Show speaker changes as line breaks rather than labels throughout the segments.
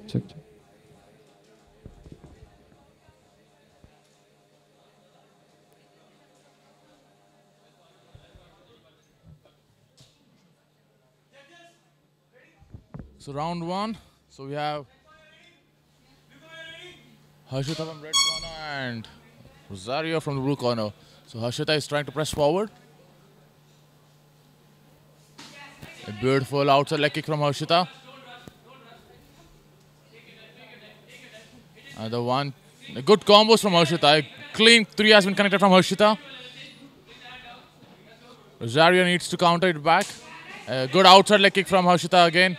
Check.
So round one. So we have Harshita from red corner and Rosario from the blue corner. So Harshita is trying to press forward. A beautiful outside leg kick from Harshita. Another one. A good combos from Harshita. A clean three has been connected from Harshita. Rosario needs to counter it back. A good outside leg kick from Harshita again.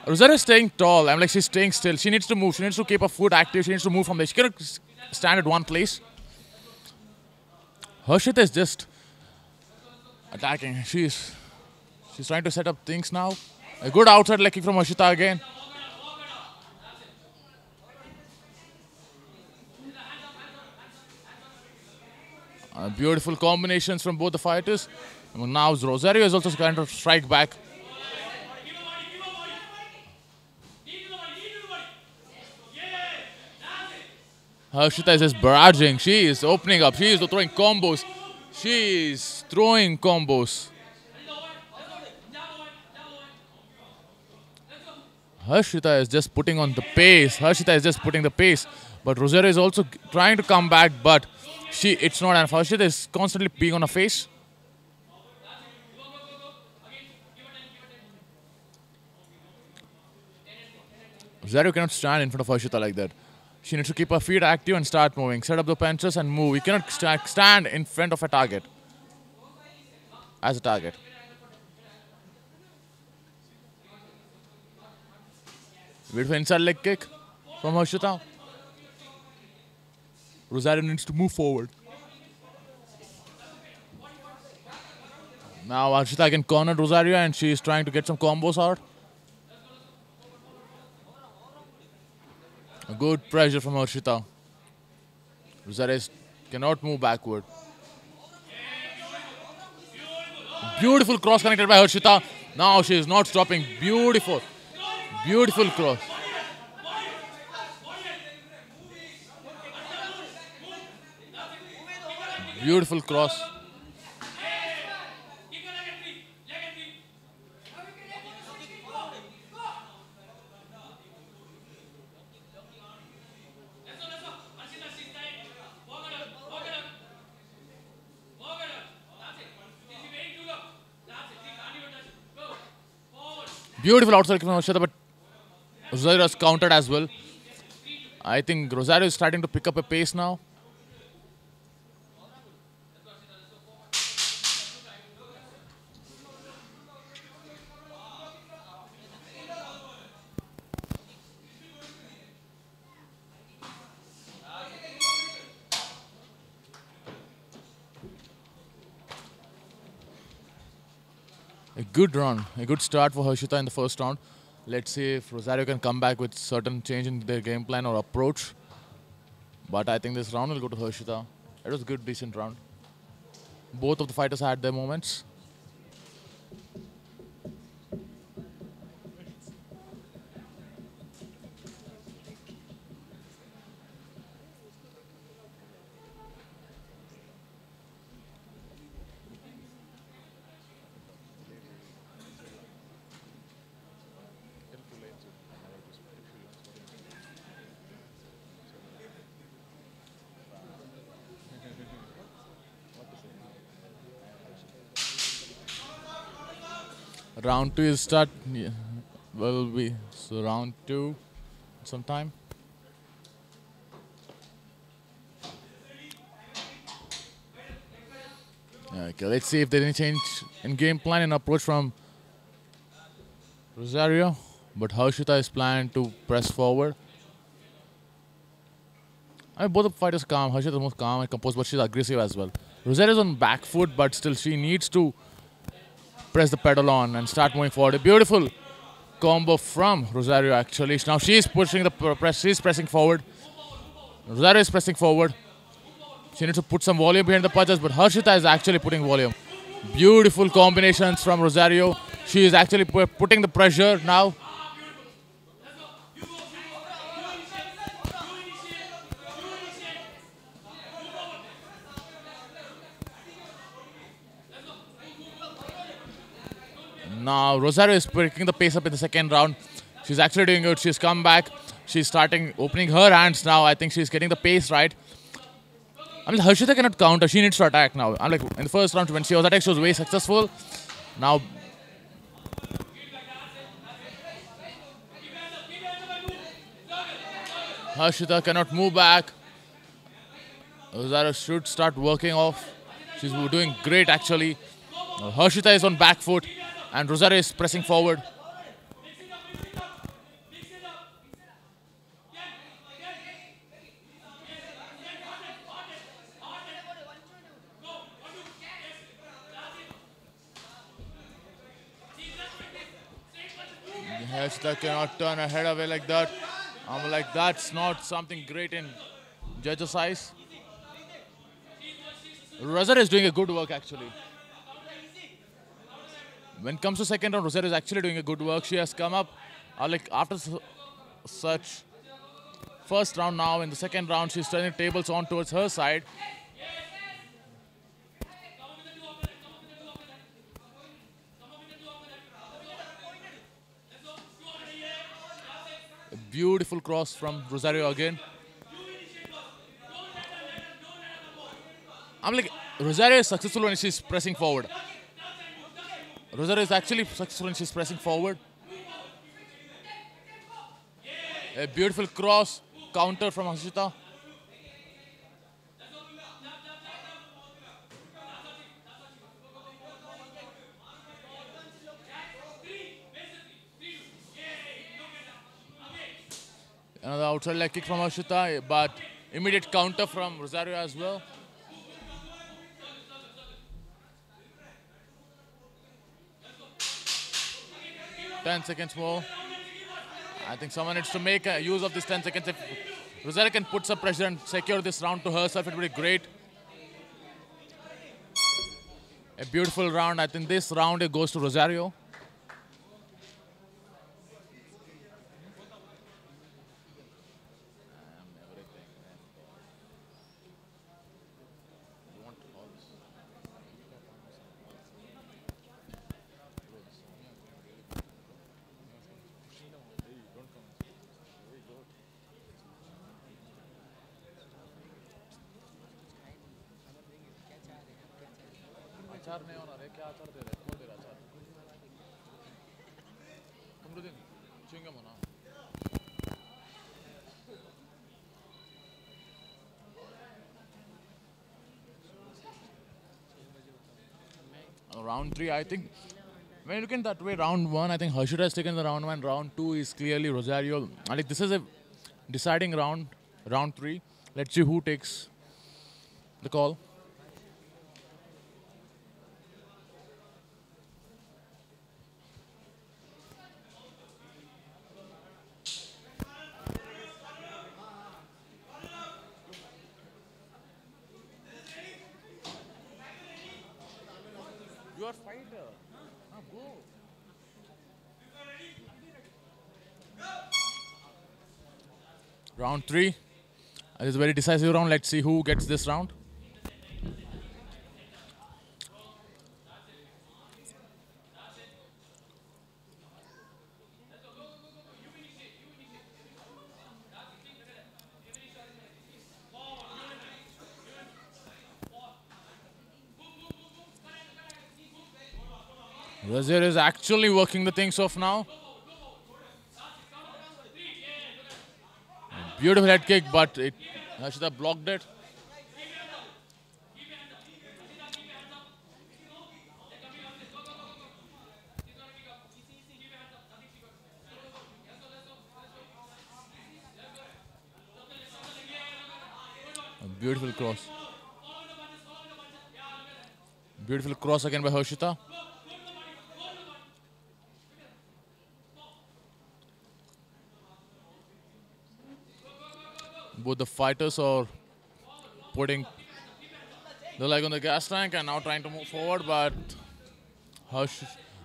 Rosario is staying tall. I'm like, she's staying still. She needs to move. She needs to keep her foot active. She needs to move from there. She cannot stand at one place. Harshita is just attacking. She's trying to set up things now. A good outside leg kick from Harshita again. Beautiful combinations from both the fighters. Now Rosario is also trying to strike back. Harshita is just barraging. She is opening up. She is throwing combos. She is throwing combos. Harshita is just putting on the pace. Harshita is just putting the pace. But Rosario is also trying to come back, but it's not enough. Harshita is constantly being on her face. Rosario cannot stand in front of Harshita like that. She needs to keep her feet active and start moving. Set up the punches and move. You cannot stand in front of a target. As a target. Beautiful inside leg kick from Harshita. Rosario needs to move forward. Now Harshita can corner Rosario and she is trying to get some combos out. A good pressure from Harshita. Rosario cannot move backward. Beautiful cross connected by Harshita. Now she is not stopping. Beautiful. Beautiful cross. Beautiful cross. Beautiful outside from Harshita, but Rosario has countered as well. I think Rosario is starting to pick up a pace now. A good run, a good start for Harshita in the first round. Let's see if Rosario can come back with certain change in their game plan or approach. But I think this round will go to Harshita. It was a good, decent round. Both of the fighters had their moments. Round two is start. Yeah, will be so round two sometime. Okay, let's see if there's any change in game plan and approach from Rosario. But Harshita is planning to press forward. I mean, both the fighters calm. Harshita is the most calm and composed, but she's aggressive as well. Rosario is on back foot, but still she needs to press the pedal on and start moving forward. A beautiful combo from Rosario actually. Now she's pushing the press. She's pressing forward. Rosario is pressing forward. She needs to put some volume behind the punches, but Harshita is actually putting volume. Beautiful combinations from Rosario. She is actually putting the pressure now. Now Rosario is picking the pace up in the second round. She's actually doing good. She's come back. She's starting opening her hands now. I think she's getting the pace right. I mean, Harshita cannot counter. She needs to attack now. I'm like in the first round when she was attacked, she was very successful. Now Harshita cannot move back. Rosario should start working off. She's doing great actually. Harshita is on back foot and Rosario is pressing forward. Harshita cannot turn her head away like that. I'm like, that's not something great in judges' eyes. Rosario is doing a good work actually. When it comes to second round, Rosario is actually doing a good work. She has come up like after such first round now in the second round, she's turning tables on towards her side. A beautiful cross from Rosario again. I'm like, Rosario is successful when she's pressing forward. Rosario is actually successful when she's pressing forward. A beautiful cross counter from Harshita. Another outside leg kick from Harshita, but immediate counter from Rosario as well. Ten seconds more. I think someone needs to make use of this 10 seconds. If Rosario can put some pressure and secure this round to herself, it would be great. A beautiful round. I think this round it goes to Rosario. अचार नहीं होना रे क्या अचार दे रहे कौन दे रहा अचार अमरुदीन च्युइंगम होना round 3 I think when you look at that way round 1 I think Harshita has taken the round 1 round 2 is clearly Rosario. I think this is a deciding round 3. Let's see who takes the call. You are fighter. Go. Round 3. This is a very decisive round. Let's see who gets this round. Rosario is actually working the things off now. Beautiful head kick, but Harshita blocked it. A beautiful cross. Beautiful cross again by Harshita. Both the fighters are putting the leg on the gas tank and now trying to move forward, but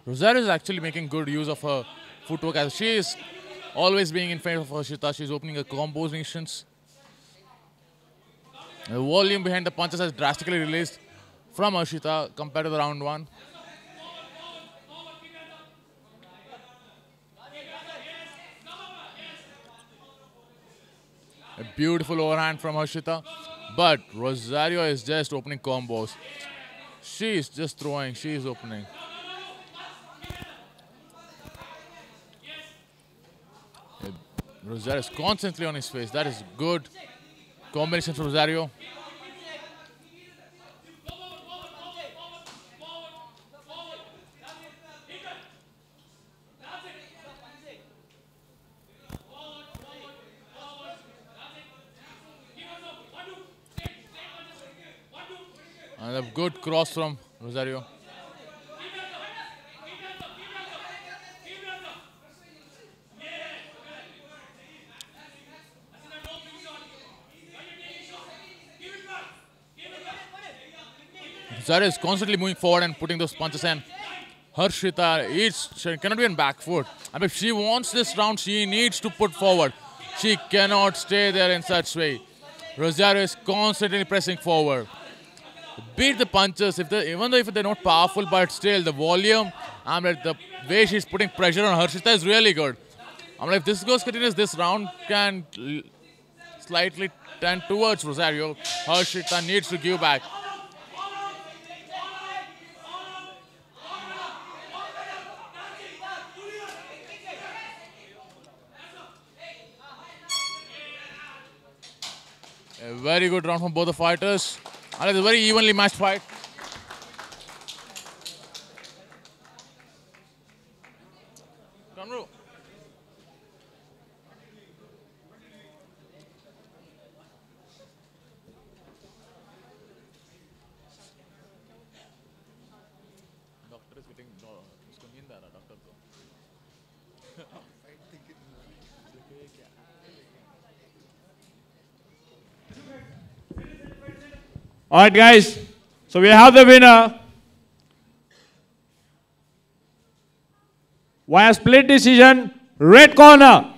Rosario is actually making good use of her footwork as she is always being in front of Harshita. She's opening her combinations. The volume behind the punches has drastically released from Harshita compared to the round 1. A beautiful overhand from Harshita. But Rosario is just opening combos. She's just throwing. She's opening. Rosario is constantly on his face. That is good combination from Rosario. And a good cross from Rosario. Rosario is constantly moving forward and putting those punches in. Harshita she cannot be on back foot. I mean, if she wants this round, she needs to put forward. She cannot stay there in such way. Rosario is constantly pressing forward. Beat the punches, even though if they're not powerful, but still the volume and the way she's putting pressure on Harshita is really good. I mean, if this goes continuous, this round can slightly tend towards Rosario. Harshita needs to give back. A very good round from both the fighters. And it's a very evenly matched fight. Conru. Doctor is getting उसको नींद आ रहा doctor को.
All right, guys. So we have the winner via split decision, red corner.